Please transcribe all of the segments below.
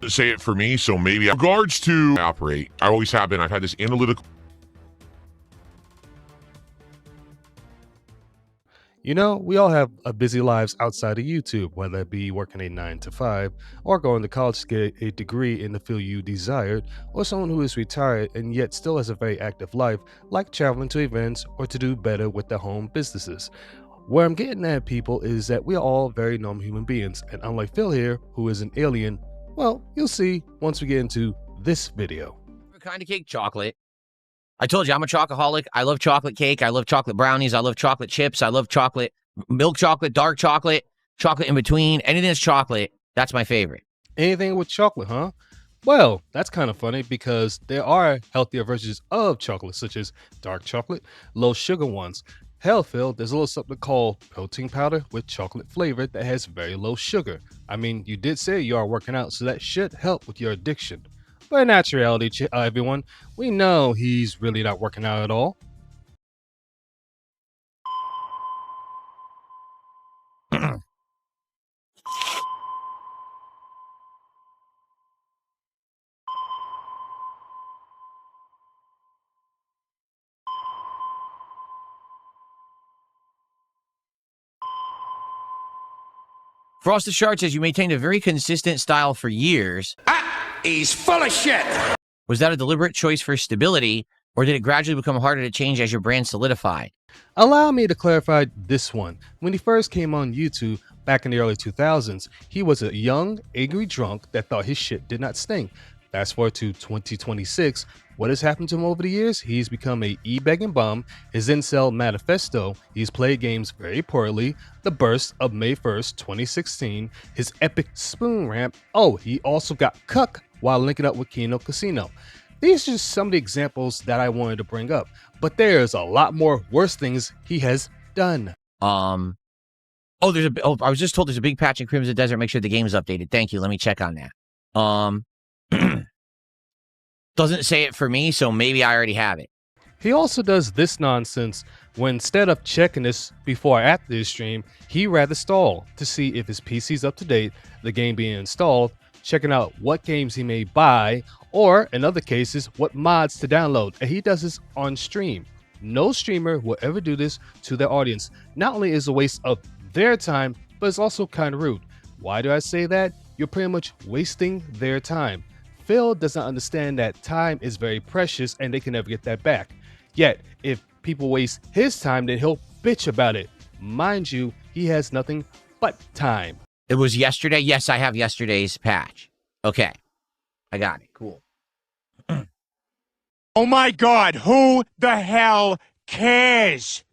say it for me, so maybe in regards to operate, I always have been. I've had this analytical. You know, we all have busy lives outside of YouTube, whether it be working a 9 to 5, or going to college to get a degree in the field you desired, or someone who is retired and yet still has a very active life, like traveling to events or to do better with their home businesses. Where I'm getting at, people, is that we are all very normal human beings, and unlike Phil here, who is an alien, well, you'll see once we get into this video. What kind of cake? Chocolate. I told you I'm a chocoholic. I love chocolate cake. I love chocolate brownies. I love chocolate chips. I love chocolate, milk chocolate, dark chocolate, chocolate in between. Anything that's chocolate, that's my favorite. Anything with chocolate, huh? Well, that's kind of funny because there are healthier versions of chocolate, such as dark chocolate, low sugar ones. Hell, Phil, there's a little something called protein powder with chocolate flavor that has very low sugar. I mean, you did say you are working out, so that should help with your addiction. But in actuality, everyone, we know he's really not working out at all. Frosted Shard says you maintained a very consistent style for years. He's full of shit. Was that a deliberate choice for stability, or did it gradually become harder to change as your brand solidified? Allow me to clarify this one. When he first came on YouTube back in the early 2000s, he was a young, angry drunk that thought his shit did not stink. Fast forward to 2026, what has happened to him over the years? He's become a e-begging bum, his incel manifesto, he's played games very poorly, the burst of May 1st, 2016, his epic spoon ramp, oh, he also got cuck while linking up with Kino Casino. These are just some of the examples that I wanted to bring up, but there's a lot more worse things he has done. I was just told there's a big patch in Crimson Desert. Make sure the game is updated. Thank you. Let me check on that. Doesn't say it for me, so maybe I already have it. He also does this nonsense when instead of checking this before or after his stream, he rather stall to see if his PC's up to date, the game being installed, checking out what games he may buy, or in other cases, what mods to download. And he does this on stream. No streamer will ever do this to their audience. Not only is it a waste of their time, but it's also kind of rude. Why do I say that? You're pretty much wasting their time. Phil does not understand that time is very precious and they can never get that back. Yet, if people waste his time, then he'll bitch about it. Mind you, he has nothing but time. It was yesterday. Yes, I have yesterday's patch. Okay. I got it. Cool. Oh my God, who the hell cares?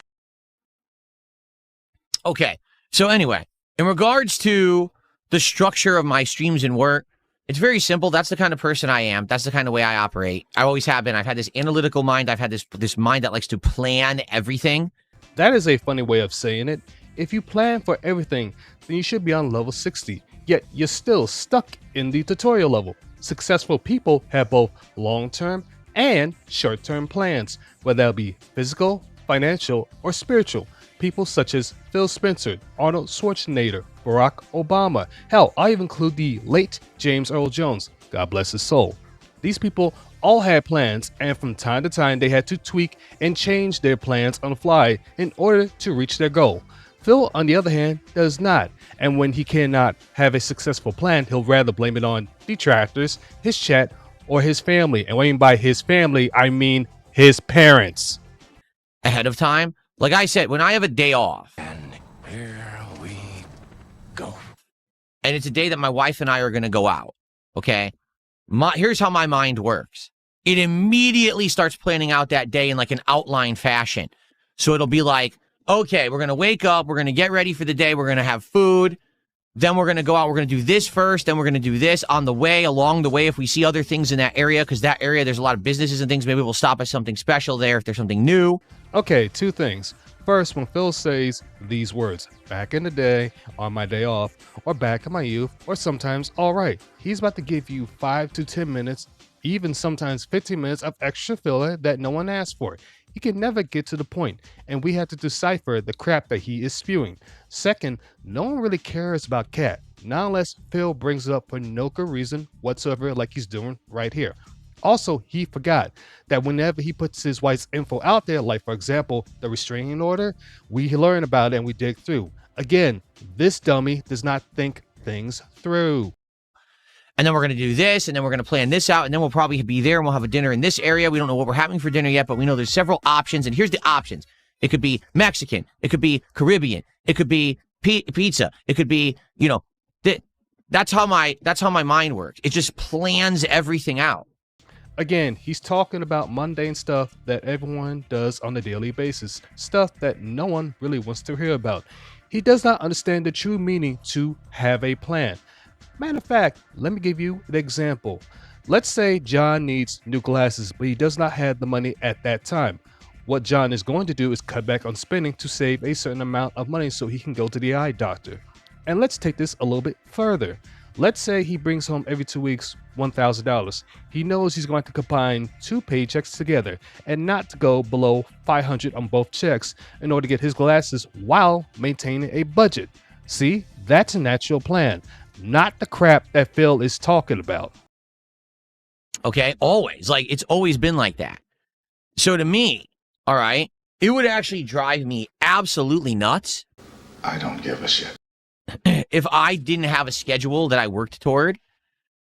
Okay. So anyway, in regards to the structure of my streams and work, it's very simple. That's the kind of person I am. That's the kind of way I operate. I always have been. I've had this analytical mind. I've had this mind that likes to plan everything. That is a funny way of saying it. If you plan for everything, then you should be on level 60. Yet you're still stuck in the tutorial level. Successful people have both long-term and short-term plans, whether that be physical, financial, or spiritual. People such as Phil Spencer, Arnold Schwarzenegger, Barack Obama. Hell, I even include the late James Earl Jones. God bless his soul. These people all had plans, and from time to time they had to tweak and change their plans on the fly in order to reach their goal. Phil, on the other hand, does not. And when he cannot have a successful plan, he'll rather blame it on detractors, his chat, or his family. And when I mean by his family, I mean his parents. Ahead of time. Like I said, when I have a day off. And here we go. And it's a day that my wife and I are going to go out. Okay. Here's how my mind works. It immediately starts planning out that day in like an outline fashion. So it'll be like, okay, we're going to wake up. We're going to get ready for the day. We're going to have food. Then we're going to go out. We're going to do this first. Then we're going to do this on the way, along the way. If we see other things in that area, because that area, there's a lot of businesses and things. Maybe we'll stop at something special there if there's something new. Okay, two things. First, when Phil says these words, back in the day, on my day off, or back in my youth, or sometimes all right, he's about to give you 5 to 10 minutes, even sometimes 15 minutes of extra filler that no one asked for. He can never get to the point, and we have to decipher the crap that he is spewing. Second, no one really cares about Cat. not unless Phil brings it up for no good reason whatsoever, like he's doing right here. Also, he forgot that whenever he puts his wife's info out there, like for example, the restraining order, we learn about it and we dig through. Again, this dummy does not think things through. And then we're going to do this, and then we're going to plan this out, and then we'll probably be there, and we'll have a dinner in this area. We don't know what we're having for dinner yet, but we know there's several options, and here's the options. It could be Mexican. It could be Caribbean. It could be pizza. It could be, you know, that's how my mind works. It just plans everything out. Again, he's talking about mundane stuff that everyone does on a daily basis, stuff that no one really wants to hear about. He does not understand the true meaning to have a plan. Matter of fact, let me give you an example. Let's say John needs new glasses, but he does not have the money at that time. What John is going to do is cut back on spending to save a certain amount of money so he can go to the eye doctor. And let's take this a little bit further. Let's say he brings home every 2 weeks $1,000. He knows he's going to combine 2 paychecks together and not to go below $500 on both checks in order to get his glasses while maintaining a budget. See, that's a natural plan, not the crap that Phil is talking about. Okay, always. Like, it's always been like that. So to me, all right, it would actually drive me absolutely nuts. I don't give a shit. If I didn't have a schedule that I worked toward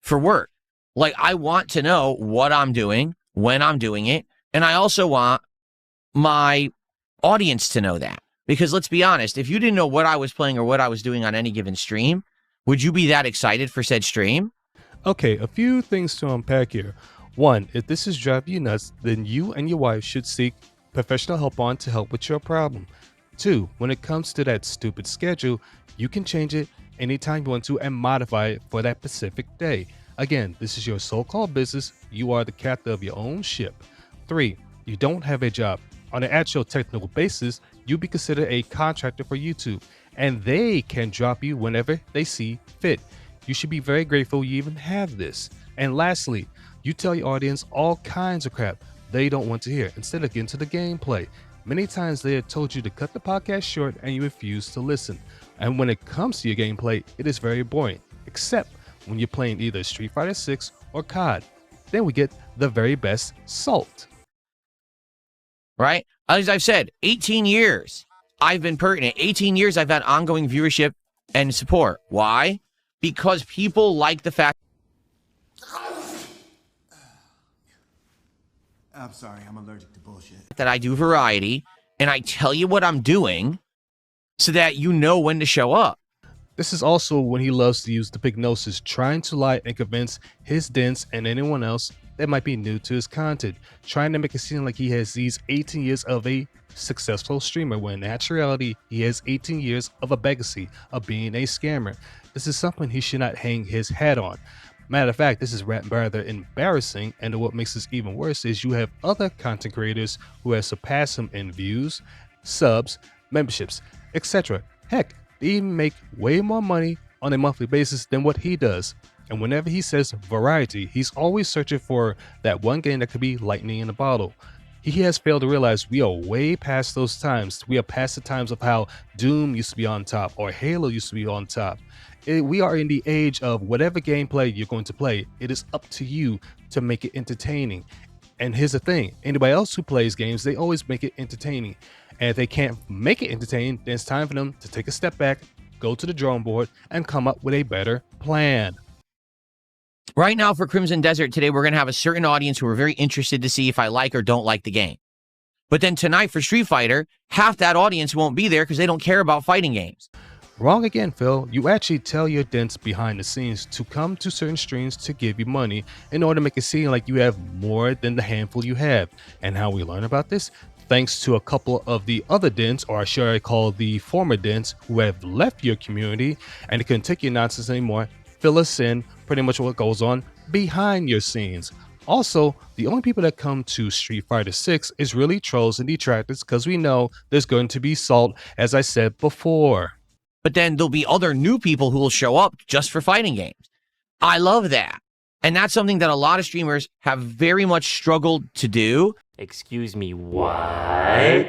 for work. Like, I want to know what I'm doing, when I'm doing it, and I also want my audience to know that. Because let's be honest, if you didn't know what I was playing or what I was doing on any given stream, would you be that excited for said stream? Okay, a few things to unpack here. One, if this is driving you nuts, then you and your wife should seek professional help on to help with your problem. 2, when it comes to that stupid schedule, you can change it anytime you want to and modify it for that specific day. Again, this is your so-called business. You are the captain of your own ship. 3, you don't have a job. On an actual technical basis, you'll be considered a contractor for YouTube, and they can drop you whenever they see fit. You should be very grateful you even have this. And lastly, you tell your audience all kinds of crap they don't want to hear instead of getting to the gameplay. Many times they have told you to cut the podcast short and you refuse to listen. And when it comes to your gameplay, it is very boring, except when you're playing either Street Fighter 6 or COD. Then we get the very best salt. Right? As I've said, 18 years I've been pertinent. 18 years I've had ongoing viewership and support. Why? Because people like the fact I'm sorry, I'm allergic to bullshit. that I do variety and I tell you what I'm doing so that you know when to show up. This is also when he loves to use the hypnosis, trying to lie and convince his dents and anyone else that might be new to his content, trying to make it seem like he has these 18 years of a successful streamer, when in actuality he has 18 years of a legacy of being a scammer. This is something he should not hang his hat on. Matter of fact, this is rather embarrassing, and what makes this even worse is you have other content creators who have surpassed him in views, subs, memberships, etc. Heck, they even make way more money on a monthly basis than what he does. And whenever he says variety, he's always searching for that one game that could be lightning in a bottle. He has failed to realize we are way past those times. We are past the times of how Doom used to be on top or Halo used to be on top. We are in the age of whatever gameplay you're going to play, it is up to you to make it entertaining. And here's the thing, anybody else who plays games, they always make it entertaining. And if they can't make it entertaining, then it's time for them to take a step back, go to the drawing board, and come up with a better plan. Right now for Crimson Desert, today we're going to have a certain audience who are very interested to see if I like or don't like the game. But then tonight for Street Fighter, half that audience won't be there because they don't care about fighting games. Wrong again, Phil. You actually tell your dents behind the scenes to come to certain streams to give you money in order to make it seem like you have more than the handful you have. And how we learn about this? Thanks to a couple of the other dents, or should I call the former dents, who have left your community and they couldn't take your nonsense anymore. Fill us in pretty much what goes on behind your scenes. Also, the only people that come to Street Fighter 6 is really trolls and detractors, because we know there's going to be salt, as I said before. But then there'll be other new people who will show up just for fighting games. I love that. And that's something that a lot of streamers have very much struggled to do. Excuse me, what?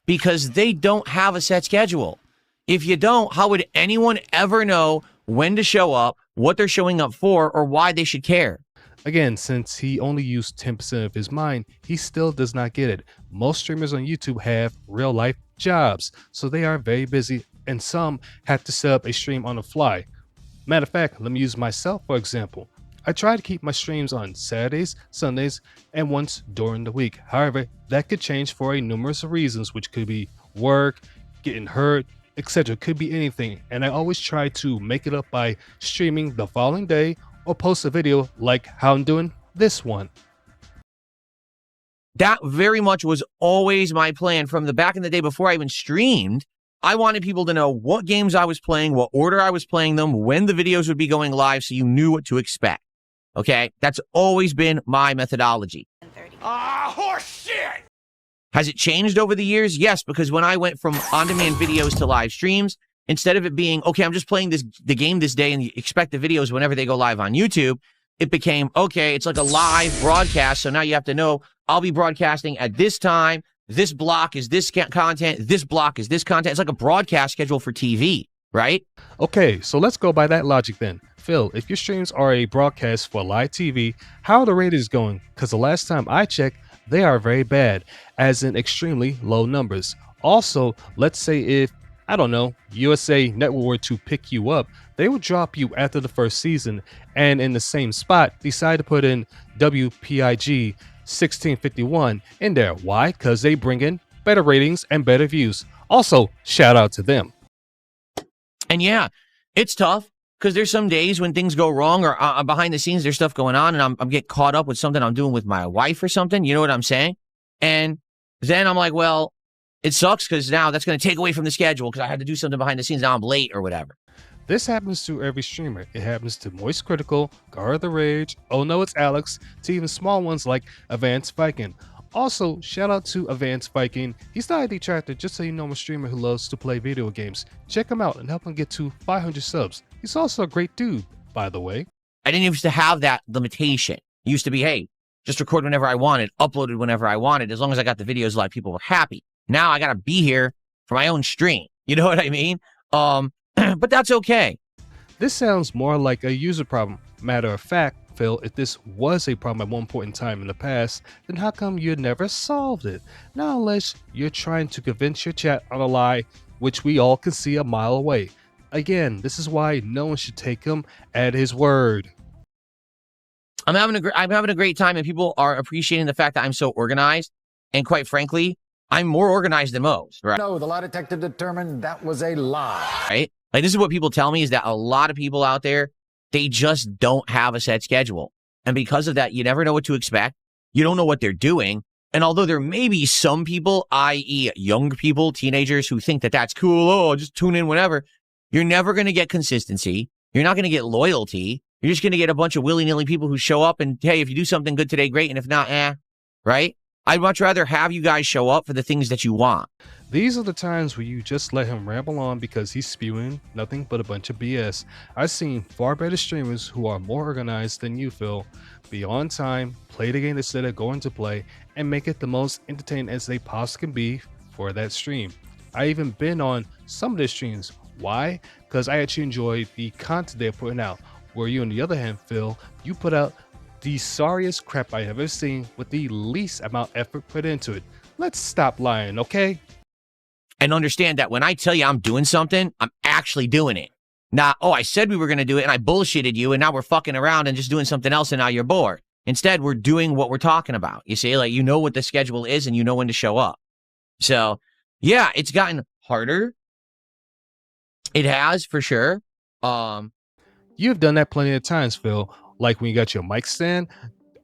Because they don't have a set schedule. If you don't, how would anyone ever know when to show up, what they're showing up for, or why they should care. Again, since he only used 10% of his mind, he still does not get it. Most streamers on YouTube have real life jobs, so they are very busy, and some have to set up a stream on the fly. Matter of fact, let me use myself for example. I try to keep my streams on Saturdays, Sundays, and once during the week. However, that could change for a numerous of reasons, which could be work, getting hurt, etc. Could be anything, and I always try to make it up by streaming the following day or post a video like how I'm doing this one. That very much was always my plan from the back in the day before I even streamed. I wanted people to know what games I was playing, what order I was playing them, when the videos would be going live, so you knew what to expect. Okay? That's always been my methodology. Horse shit! Has it changed over the years? Yes, because when I went from on-demand videos to live streams, instead of it being, okay, I'm just playing the game this day and you expect the videos whenever they go live on YouTube, it became, okay, it's like a live broadcast. So now you have to know I'll be broadcasting at this time. This block is this content. This block is this content. It's like a broadcast schedule for TV, right? Okay, so let's go by that logic then. Phil, if your streams are a broadcast for live TV, how are the ratings going? Because the last time I checked, they are very bad, as in extremely low numbers. Also, let's say if, I don't know, USA Network were to pick you up, they would drop you after the first season and in the same spot decide to put in WPIG 1651 in there. Why? Because they bring in better ratings and better views. Also, shout out to them. And yeah, it's tough because there's some days when things go wrong or behind the scenes there's stuff going on and I'm getting caught up with something I'm doing with my wife or something. You know what I'm saying? And then I'm like, well, it sucks because now that's going to take away from the schedule because I had to do something behind the scenes. Now I'm late or whatever. This happens to every streamer. It happens to Moist Critical, Guard the Rage, Oh No It's Alex, to even small ones like Advanced Viking. Also, shout out to Advanced Viking. He's not a detractor, just a normal streamer who loves to play video games. Check him out and help him get to 500 subs. He's also a great dude, by the way. I didn't used to have that limitation. It used to be, hey, just record whenever I wanted, uploaded whenever I wanted. As long as I got the videos live, people were happy. Now I got to be here for my own stream. You know what I mean? But that's okay. This sounds more like a user problem. Matter of fact, Phil, if this was a problem at one point in time in the past, then how come you never solved it? Not unless you're trying to convince your chat on a lie, which we all can see a mile away. Again, this is why no one should take him at his word. I'm having a great time, and people are appreciating the fact that I'm so organized. And quite frankly, I'm more organized than most, right? No, the lie detector determined that was a lie. Right? Like, this is what people tell me, is that a lot of people out there, they just don't have a set schedule. And because of that, you never know what to expect. You don't know what they're doing. And although there may be some people, i.e. young people, teenagers, who think that that's cool, oh, just tune in whenever, you're never going to get consistency. You're not going to get loyalty. You're just going to get a bunch of willy-nilly people who show up and, hey, if you do something good today, great. And if not, right? I'd much rather have you guys show up for the things that you want. These are the times where you just let him ramble on because he's spewing nothing but a bunch of BS. I've seen far better streamers who are more organized than you, Phil. Be on time, play the game instead of going to play, and make it the most entertaining as they possibly can be for that stream. I even been on some of their streams. Why? Because I actually enjoy the content they're putting out. Where you, on the other hand, Phil, you put out the sorriest crap I have ever seen with the least amount of effort put into it. Let's stop lying, okay? And understand that when I tell you I'm doing something, I'm actually doing it. Not, oh, I said we were going to do it and I bullshitted you and now we're fucking around and just doing something else and now you're bored. Instead, we're doing what we're talking about. You see, like, you know what the schedule is and you know when to show up. So, yeah, it's gotten harder. It has, for sure. You've done that plenty of times, Phil. Like when you got your mic stand,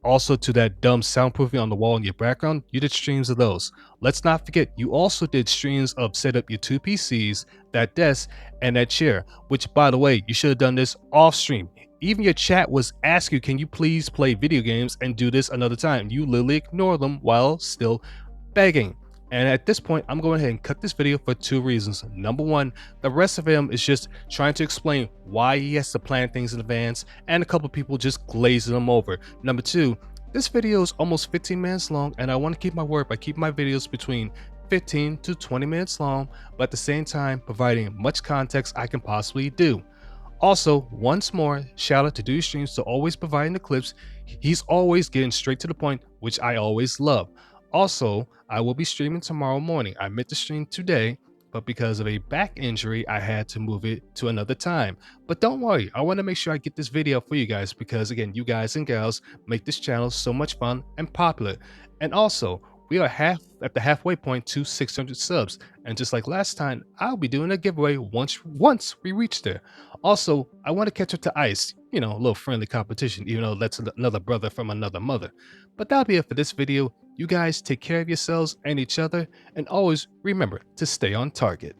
also to that dumb soundproofing on the wall in your background, you did streams of those. Let's not forget, you also did streams of set up your 2 PCs, that desk, and that chair, which, by the way, you should have done this off stream. Even your chat was asking you, can you please play video games and do this another time? You literally ignore them while still begging. And at this point, I'm going ahead and cut this video for 2 reasons. Number 1, the rest of him is just trying to explain why he has to plan things in advance, and a couple people just glazing him over. Number 2, this video is almost 15 minutes long, and I want to keep my word by keeping my videos between 15 to 20 minutes long, but at the same time, providing much context I can possibly do. Also, once more, shout out to Dude Streams for always providing the clips. He's always getting straight to the point, which I always love. Also, I will be streaming tomorrow morning. I meant to stream today, but because of a back injury, I had to move it to another time. But don't worry, I want to make sure I get this video for you guys because, again, you guys and gals make this channel so much fun and popular. And also, we are at the halfway point to 600 subs, and just like last time, I'll be doing a giveaway once we reach there. Also, I want to catch up to Ice, you know, a little friendly competition, even though that's another brother from another mother. But that'll be it for this video. You guys take care of yourselves and each other, and always remember to stay on target.